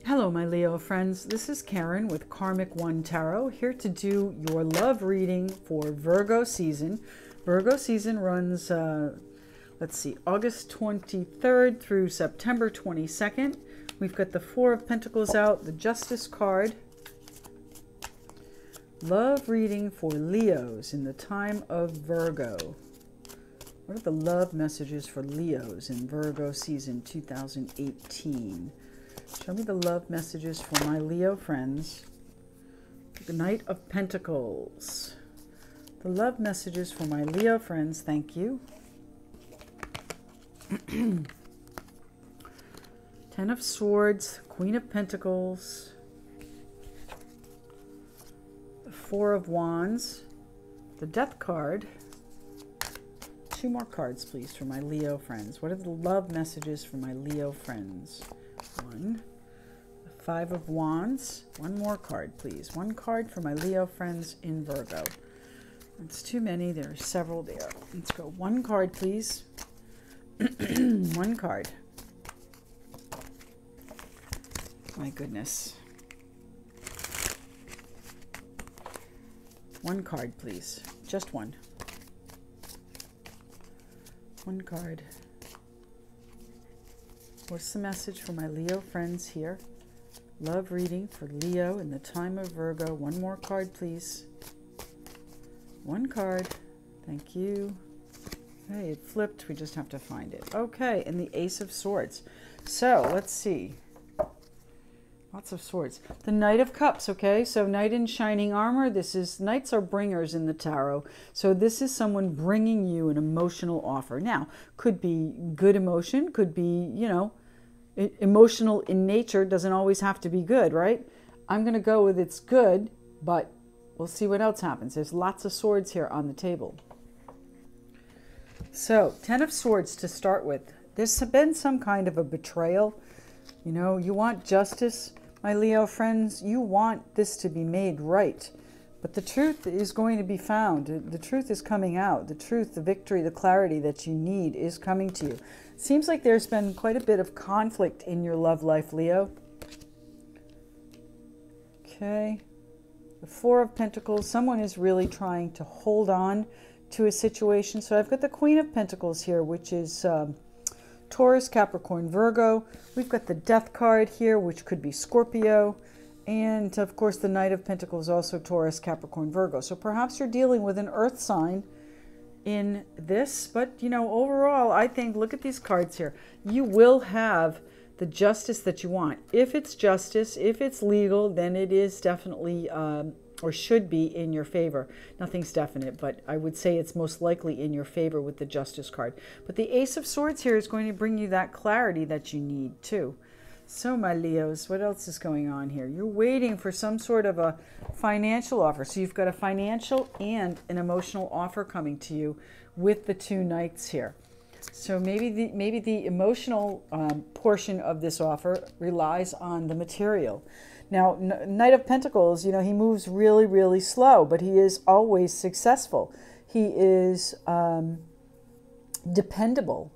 Hello, my Leo friends. This is Karen with KarmicOneTarot, here to do your love reading for Virgo season. Virgo season runs, let's see, August 23rd through September 22nd. We've got the Four of Pentacles out, the Justice card. Love reading for Leos in the time of Virgo. What are the love messages for Leos in Virgo season 2018? Show me the love messages for my Leo friends. The Knight of Pentacles. The love messages for my Leo friends. Thank you. Ten of Swords. Queen of Pentacles. The Four of Wands. The Death card. Two more cards, please, for my Leo friends. What are the love messages for my Leo friends? One. The Five of Wands. One more card, please. One card for my Leo friends in Virgo. That's too many. There are several there. Let's go. One card, please. One card. My goodness. One card, please. Just one. One card. What's the message for my Leo friends here? Love reading for Leo in the time of Virgo. One more card, please. One card. Thank you. Hey, it flipped. We just have to find it. Okay, and the Ace of Swords. So, let's see. Lots of swords. The Knight of Cups, okay? So, Knight in shining armor. This is, Knights are bringers in the tarot. So, this is someone bringing you an emotional offer. Now, could be good emotion, could be, you know, emotional in nature, doesn't always have to be good, right? I'm going to go with it's good, but we'll see what else happens. There's lots of swords here on the table. So, Ten of Swords to start with. There's been some kind of a betrayal. You know, you want justice, my Leo friends. You want this to be made right. But the truth is going to be found. The truth is coming out. The truth, the victory, the clarity that you need is coming to you. Seems like there's been quite a bit of conflict in your love life, Leo. Okay. The Four of Pentacles. Someone is really trying to hold on to a situation. So I've got the Queen of Pentacles here, which is Taurus, Capricorn, Virgo. We've got the Death card here, which could be Scorpio. And, of course, the Knight of Pentacles, also Taurus, Capricorn, Virgo. So perhaps you're dealing with an earth sign in this. But, you know, overall, I think, look at these cards here. You will have the justice that you want. If it's justice, if it's legal, then it is definitely or should be in your favor. Nothing's definite, but I would say it's most likely in your favor with the Justice card. But the Ace of Swords here is going to bring you that clarity that you need too. So my Leos, what else is going on here? You're waiting for some sort of a financial offer. So you've got a financial and an emotional offer coming to you with the two Knights here. So maybe the emotional portion of this offer relies on the material. Now, Knight of Pentacles, you know, he moves really, really slow, but he is always successful. He is dependable.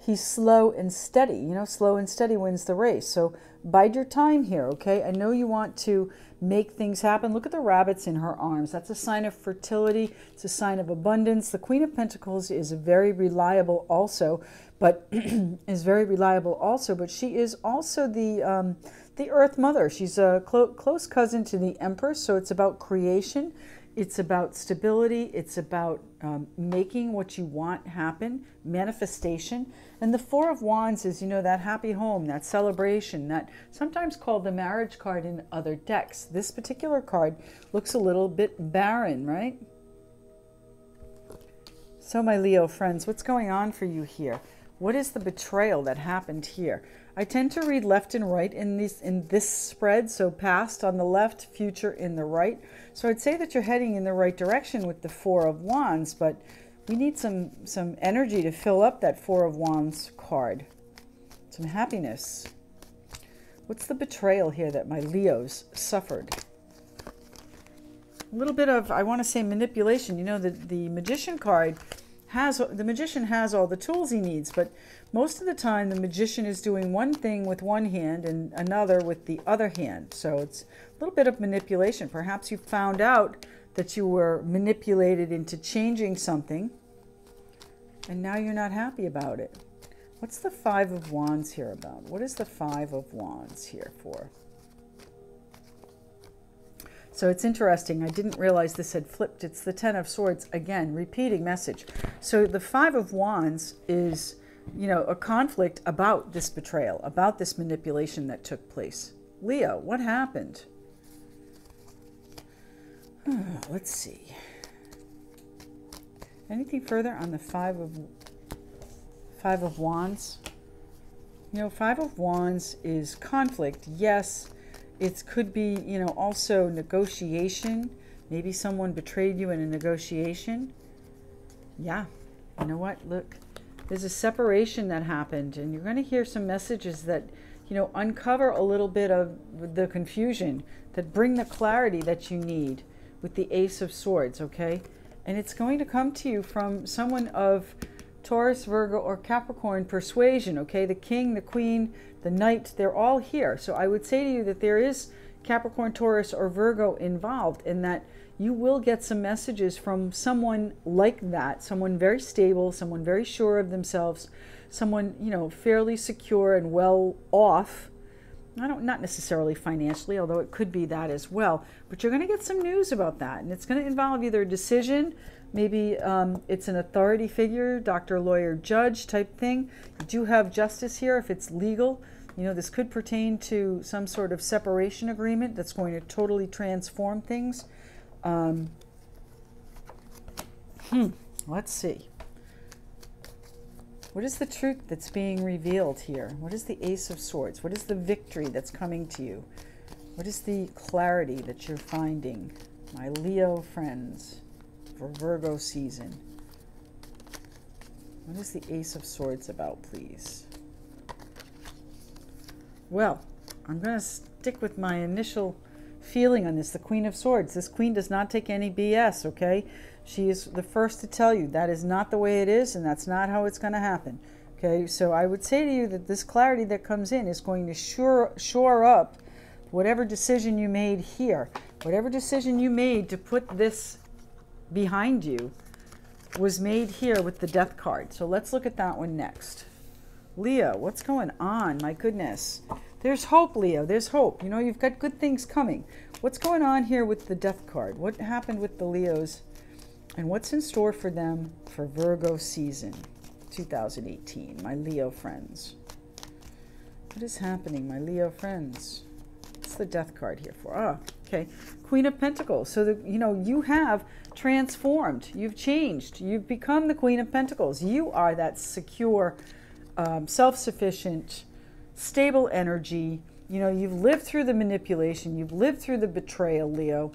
He's slow and steady. You know, slow and steady wins the race. So bide your time here, okay? I know you want to make things happen. Look at the rabbits in her arms. That's a sign of fertility. It's a sign of abundance. The Queen of Pentacles is very reliable also, but but she is also the Earth Mother. She's a close cousin to the Empress, so it's about creation. It's about stability. It's about making what you want happen, manifestation. And the Four of Wands is, you know, that happy home, that celebration, that sometimes called the marriage card in other decks. This particular card looks a little bit barren, right? So my Leo friends, what's going on for you here? What is the betrayal that happened here? I tend to read left and right in this spread, so past on the left, future in the right. So I'd say that you're heading in the right direction with the Four of Wands, but we need some energy to fill up that Four of Wands card. Some happiness. What's the betrayal here that my Leos suffered? A little bit of, I want to say, manipulation. You know, the Magician card the magician has all the tools he needs, but most of the time the magician is doing one thing with one hand and another with the other hand. So it's a little bit of manipulation. Perhaps you found out that you were manipulated into changing something, and now you're not happy about it. What's the Five of Wands here about? What is the Five of Wands here for? So it's interesting. I didn't realize this had flipped. It's the Ten of Swords. Again, repeating message. So the Five of Wands is, you know, a conflict about this betrayal, about this manipulation that took place. Leo, what happened? Let's see. Anything further on the Five of Wands? You know, Five of Wands is conflict. Yes. It could be, you know, also negotiation. Maybe someone betrayed you in a negotiation. Yeah. You know what? Look, there's a separation that happened, and you're going to hear some messages that, you know, uncover a little bit of the confusion, that bring the clarity that you need with the Ace of Swords, okay? And it's going to come to you from someone of Taurus, Virgo, or Capricorn persuasion, okay? The King, the Queen, the Knight, they're all here. So I would say to you that there is Capricorn, Taurus, or Virgo involved, in that you will get some messages from someone like that, someone very stable, someone very sure of themselves, someone, you know, fairly secure and well off. Not necessarily financially, although it could be that as well. But you're going to get some news about that, and it's going to involve either a decision. Maybe it's an authority figure, doctor, lawyer, judge type thing. You do have justice here if it's legal. You know, this could pertain to some sort of separation agreement that's going to totally transform things. Let's see. What is the truth that's being revealed here? What is the Ace of Swords? What is the victory that's coming to you? What is the clarity that you're finding, my Leo friends, for Virgo season? What is the Ace of Swords about, please? Well, I'm going to stick with my initial feeling on this, the Queen of Swords. This queen does not take any BS, okay? She is the first to tell you that is not the way it is, and that's not how it's going to happen, okay? So I would say to you that this clarity that comes in is going to shore up whatever decision you made here. Whatever decision you made to put this behind you was made here with the Death card. So let's look at that one next. Leo, what's going on? My goodness. There's hope, Leo. There's hope. You know, you've got good things coming. What's going on here with the Death card? What happened with the Leos? And what's in store for them for Virgo season 2018, my Leo friends? What is happening, my Leo friends? What's the Death card here for? Ah, okay. Queen of Pentacles. So, you know, you have transformed. You've changed. You've become the Queen of Pentacles. You are that secure, self-sufficient, stable energy. You know, you've lived through the manipulation. You've lived through the betrayal, Leo.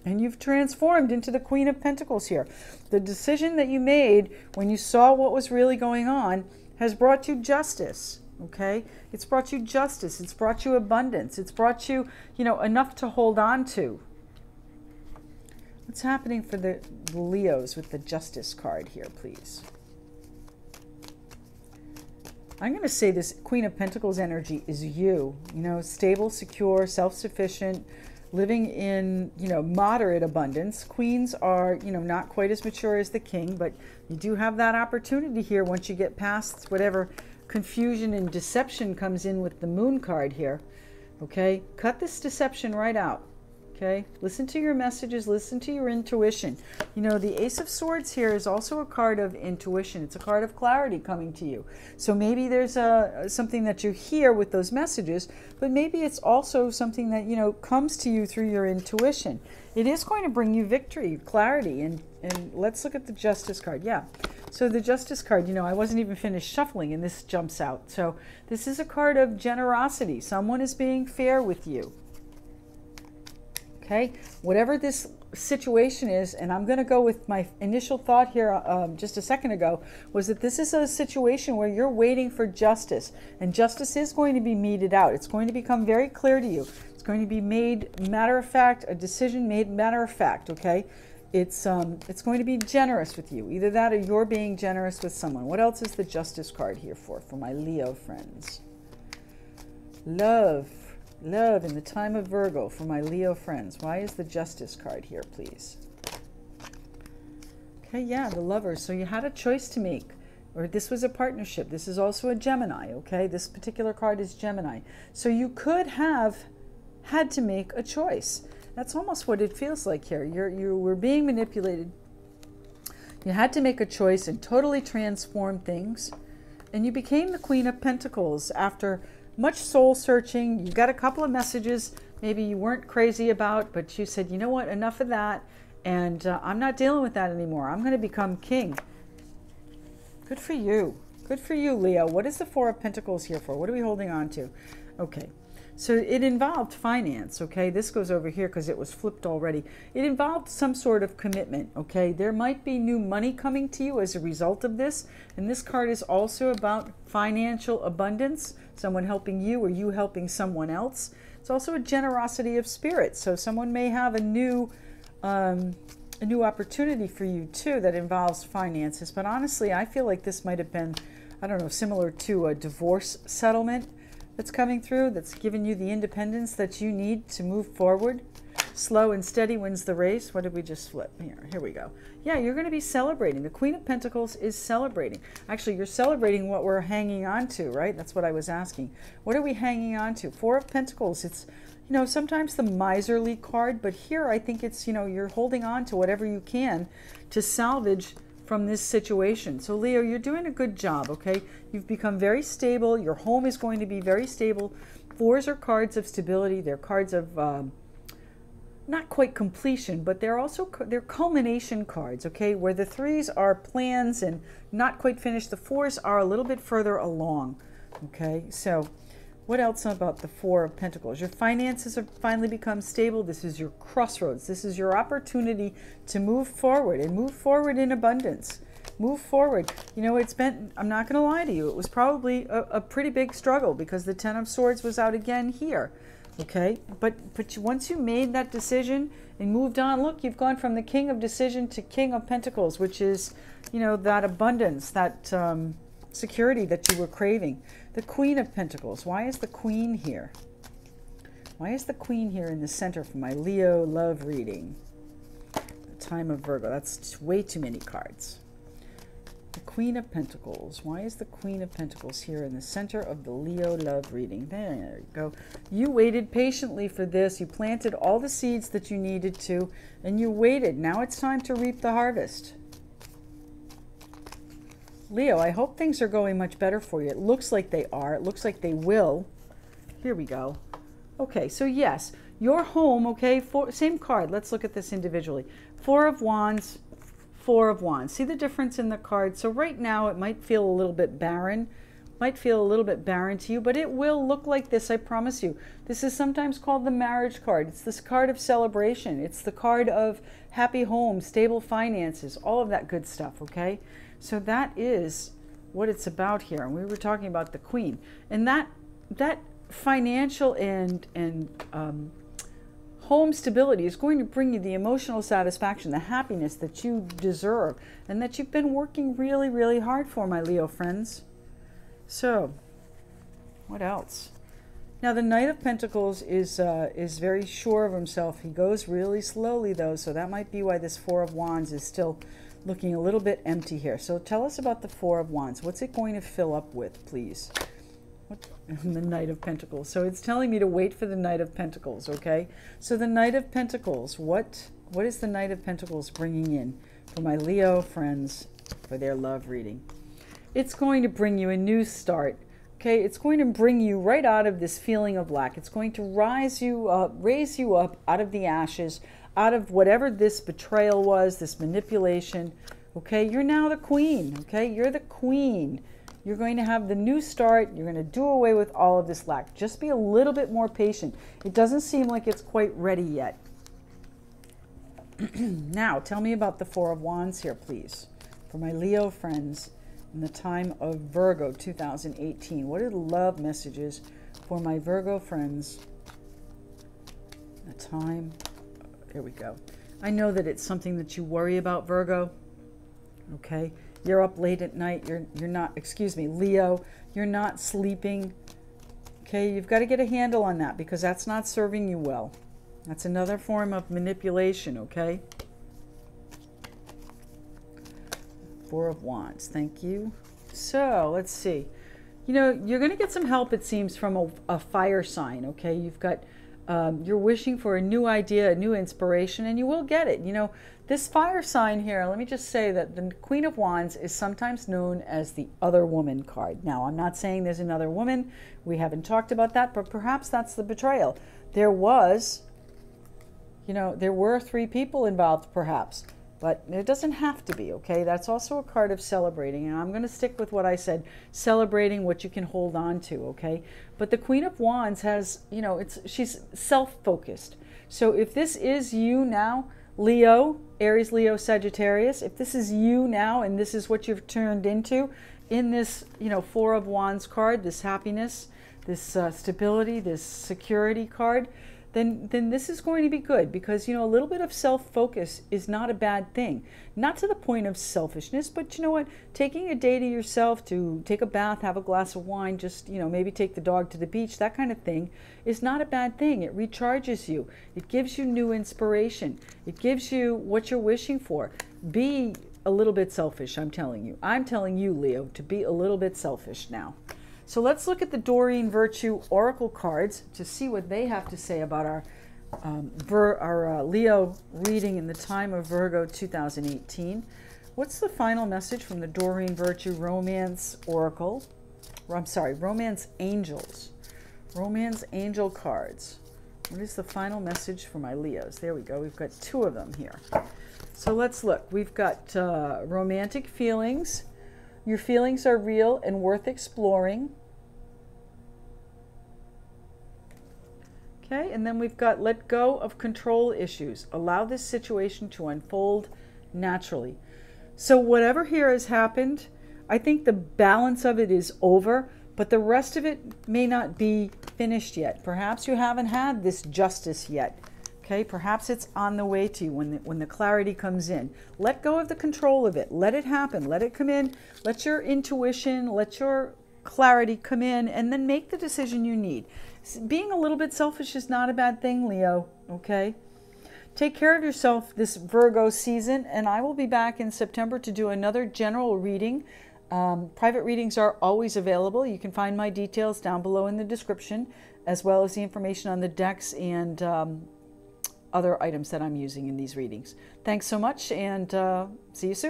And you've transformed into the Queen of Pentacles here. The decision that you made when you saw what was really going on has brought you justice, okay? It's brought you justice. It's brought you abundance. It's brought you, you know, enough to hold on to. What's happening for the Leos with the Justice card here, please? I'm going to say this Queen of Pentacles energy is you know, stable, secure, self-sufficient, living in, you know, moderate abundance. Queens are, you know, not quite as mature as the King, but you do have that opportunity here once you get past whatever confusion and deception comes in with the Moon card here. Okay? Cut this deception right out. Okay? Listen to your messages. Listen to your intuition. You know, the Ace of Swords here is also a card of intuition. It's a card of clarity coming to you. So maybe there's something that you hear with those messages, but maybe it's also something that, you know, comes to you through your intuition. It is going to bring you victory, clarity, and let's look at the Justice card. Yeah. So the Justice card, you know, I wasn't even finished shuffling and this jumps out. So this is a card of generosity. Someone is being fair with you. Okay, whatever this situation is, and I'm going to go with my initial thought here just a second ago, was that this is a situation where you're waiting for justice, and justice is going to be meted out. It's going to become very clear to you. It's going to be made matter of fact, a decision made matter of fact, okay? it's going to be generous with you. Either that or you're being generous with someone. What else is the Justice card here for my Leo friends? Love in the time of Virgo for my Leo friends. Why is the Justice card here, please? Okay, yeah, the Lovers. So you had a choice to make, or this was a partnership. This is also a Gemini, okay? This particular card is Gemini. So you could have had to make a choice. That's almost what it feels like here. You were being manipulated. You had to make a choice and totally transform things. And you became the Queen of Pentacles after much soul searching. You got a couple of messages maybe you weren't crazy about, but you said, you know what, enough of that, and I'm not dealing with that anymore. I'm going to become king. Good for you. Good for you, Leo. What is the Four of Pentacles here for? What are we holding on to? Okay, so it involved finance, okay? This goes over here because it was flipped already. It involved some sort of commitment, okay? There might be new money coming to you as a result of this, and this card is also about financial abundance, someone helping you or you helping someone else. It's also a generosity of spirit, so someone may have a new opportunity for you too that involves finances. But honestly, I feel like this might have been, I don't know, similar to a divorce settlement that's coming through, that's given you the independence that you need to move forward. Slow and steady wins the race. What did we just flip? Here we go. Yeah, you're going to be celebrating. The Queen of Pentacles is celebrating. Actually, you're celebrating what we're hanging on to, right? That's what I was asking. What are we hanging on to? Four of Pentacles. It's, you know, sometimes the miserly card, but here I think it's, you know, you're holding on to whatever you can to salvage from this situation. So Leo, you're doing a good job, okay? You've become very stable. Your home is going to be very stable. Fours are cards of stability. They're cards of not quite completion, but they're culmination cards, okay? Where the threes are plans and not quite finished. The fours are a little bit further along, okay? So what else about the Four of Pentacles? Your finances have finally become stable. This is your crossroads. This is your opportunity to move forward and move forward in abundance. Move forward. You know, it's been, I'm not going to lie to you, it was probably a pretty big struggle because the Ten of Swords was out again here. Okay, but once you made that decision and moved on, look, you've gone from the King of Decision to King of Pentacles, which is, you know, that abundance, that security that you were craving. The Queen of Pentacles. Why is the Queen here? Why is the Queen here in the center for my Leo love reading? The time of Virgo. That's way too many cards. The Queen of Pentacles. Why is the Queen of Pentacles here in the center of the Leo love reading? There you go. You waited patiently for this. You planted all the seeds that you needed to, and you waited. Now it's time to reap the harvest. Leo, I hope things are going much better for you. It looks like they are. It looks like they will. Here we go. Okay, so yes, your home, okay, same card. Let's look at this individually. Four of Wands. Four of Wands. See the difference in the card? So right now it might feel a little bit barren, to you, but it will look like this, I promise you. This is sometimes called the marriage card. It's this card of celebration. It's the card of happy home, stable finances, all of that good stuff, okay? So that is what it's about here. And we were talking about the Queen. And that financial and home stability is going to bring you the emotional satisfaction, the happiness that you deserve and that you've been working really, really hard for, my Leo friends. So, what else? Now, the Knight of Pentacles is very sure of himself. He goes really slowly, though, so that might be why this Four of Wands is still looking a little bit empty here. So tell us about the Four of Wands. What's it going to fill up with, please? The Knight of Pentacles. So it's telling me to wait for the Knight of Pentacles, okay? So the Knight of Pentacles, what is the Knight of Pentacles bringing in for my Leo friends for their love reading? It's going to bring you a new start, okay? It's going to bring you right out of this feeling of lack. It's going to raise you up out of the ashes, out of whatever this betrayal was, this manipulation, okay? You're now the Queen, okay? You're the Queen. You're going to have the new start. You're going to do away with all of this lack. Just be a little bit more patient. It doesn't seem like it's quite ready yet. Now, tell me about the Four of Wands here, please. For my Leo friends in the time of Virgo 2018. What are the love messages for my Virgo friends? The time, here we go. I know that it's something that you worry about, Virgo. Okay, you're up late at night. You're not, excuse me, Leo, you're not sleeping. Okay, you've got to get a handle on that because that's not serving you well. That's another form of manipulation, okay? Four of Wands, thank you. So, let's see. You know, you're going to get some help, it seems, from a fire sign, okay? You've got, you're wishing for a new idea, a new inspiration, and you will get it. You know, this fire sign here, let me just say that the Queen of Wands is sometimes known as the other woman card. Now, I'm not saying there's another woman. We haven't talked about that, but perhaps that's the betrayal. There was, you know, there were 3 people involved, perhaps. But it doesn't have to be, okay? That's also a card of celebrating. And I'm going to stick with what I said, celebrating what you can hold on to, okay? But the Queen of Wands has, you know, she's self-focused. So if this is you now, Leo, Aries, Leo, Sagittarius, if this is you now and this is what you've turned into in this, you know, Four of Wands card, this happiness, this stability, this security card, then this is going to be good because, you know, a little bit of self-focus is not a bad thing. Not to the point of selfishness, but you know what? Taking a day to yourself to take a bath, have a glass of wine, just, you know, maybe take the dog to the beach, that kind of thing is not a bad thing. It recharges you. It gives you new inspiration. It gives you what you're wishing for. Be a little bit selfish, I'm telling you. I'm telling you, Leo, to be a little bit selfish now. So let's look at the Doreen Virtue Oracle cards to see what they have to say about our Leo reading in the time of Virgo 2018. What's the final message from the Doreen Virtue Romance Oracle? I'm sorry, Romance Angels. Romance Angel cards. What is the final message for my Leos? There we go. We've got 2 of them here. So let's look. We've got romantic feelings. Your feelings are real and worth exploring. Okay, and then we've got let go of control issues. Allow this situation to unfold naturally. So whatever here has happened, I think the balance of it is over, but the rest of it may not be finished yet. Perhaps you haven't had this justice yet. Okay, perhaps it's on the way to you when the clarity comes in. Let go of the control of it. Let it happen. Let it come in. Let your intuition, let your clarity come in, and then make the decision you need. Being a little bit selfish is not a bad thing, Leo, okay? Take care of yourself this Virgo season, and I will be back in September to do another general reading. Private readings are always available. You can find my details down below in the description, as well as the information on the decks and other items that I'm using in these readings. Thanks so much, and see you soon.